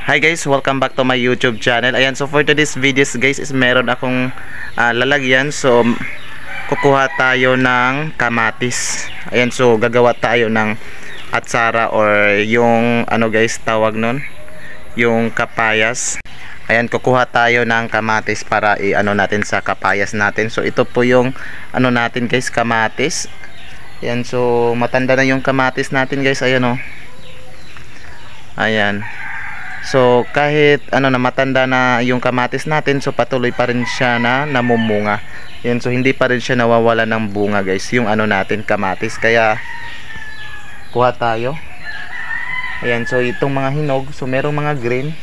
Hi guys, welcome back to my YouTube channel. Ayan, so for today's videos guys is meron akong lalagyan. So kukuha tayo ng kamatis. Ayan, so gagawa tayo ng atsara or yung ano guys tawag nun, yung kapayas. Ayan, kukuha tayo ng kamatis para i-ano natin sa kapayas natin. So ito po yung ano natin guys, kamatis. Ayan, so matanda na yung kamatis natin guys. Ayan o. Ayan. So kahit ano na matanda na yung kamatis natin, so patuloy pa rin siya na namumunga. Yan, so hindi pa rin siya nawawala ng bunga guys, yung ano natin kamatis. Kaya kuha tayo. Ayan, so itong mga hinog, so merong mga green.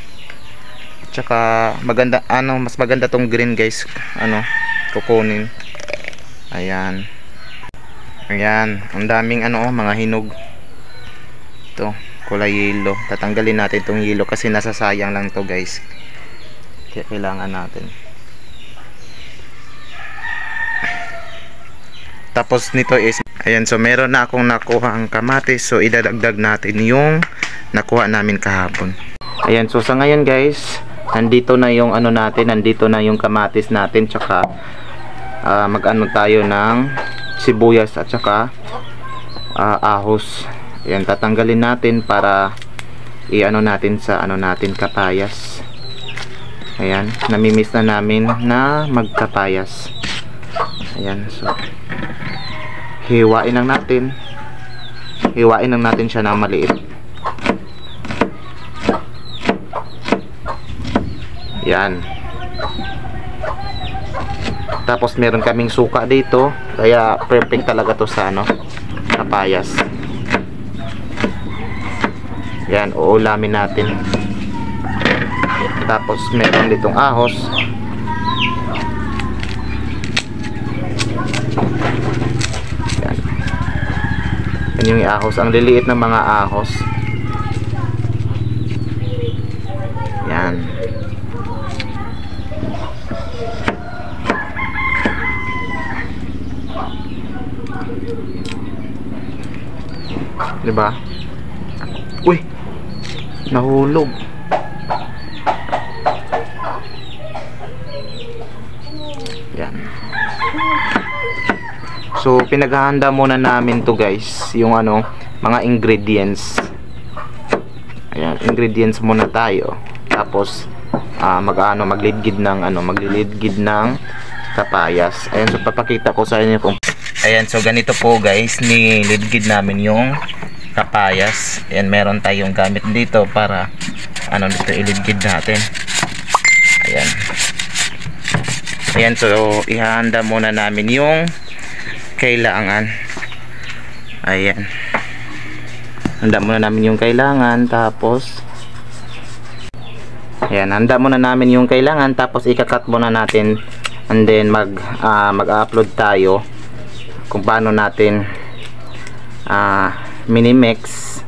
Tsaka maganda, ano, mas maganda tong green guys, ano, kukunin. Ayan. Ayan, ang daming ano, mga hinog. Ito kulay yellow. Tatanggalin natin itong yellow kasi nasasayang lang to guys, kaya kailangan natin. Tapos nito is ayan, so meron na akong nakuha ang kamatis, so idadagdag natin yung nakuha namin kahapon. Ayan, so sa ngayon guys, nandito na yung ano natin, nandito na yung kamatis natin. Tsaka mag-ano tayo ng sibuyas at tsaka ahos. Ayan, tatanggalin natin para i-ano natin sa ano natin, kapayas. Ayan, namimiss na namin na magkapayas. Ayan, so hiwain lang natin. Hiwain lang natin siya na maliit. Ayan. Tapos meron kaming suka dito, kaya perfect talaga to sa ano, kapayas. Yan, uulamin natin. Tapos meron ditong ahos. Yan. Yan yung ahos, ang liliit ng mga ahos. Yan. Diba? Uy! Nahulog. Yan. So pinaghahanda muna namin to guys, yung ano, mga ingredients. Ayan, ingredients muna tayo. Tapos maglilidgid ng kapayas. Ayan, so papakita ko sa inyo kung ayan, so ganito po guys, nilidgid namin yung kapayas. Ayan, meron tayong gamit dito para ano, dito ilidgid natin. Ayan. Ayan, so ihahanda muna namin yung kailangan. Ayan, handa muna namin yung kailangan. Tapos ayan, handa muna namin yung kailangan. Tapos ikakat muna natin, and then mag-upload tayo kung paano natin minimix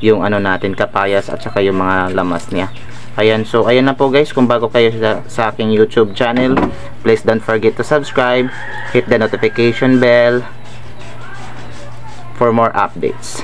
yung ano natin, kapayas at saka yung mga lamas niya. Ayan, so ayan na po guys, kung bago kayo sa aking YouTube channel, please don't forget to subscribe, hit the notification bell for more updates.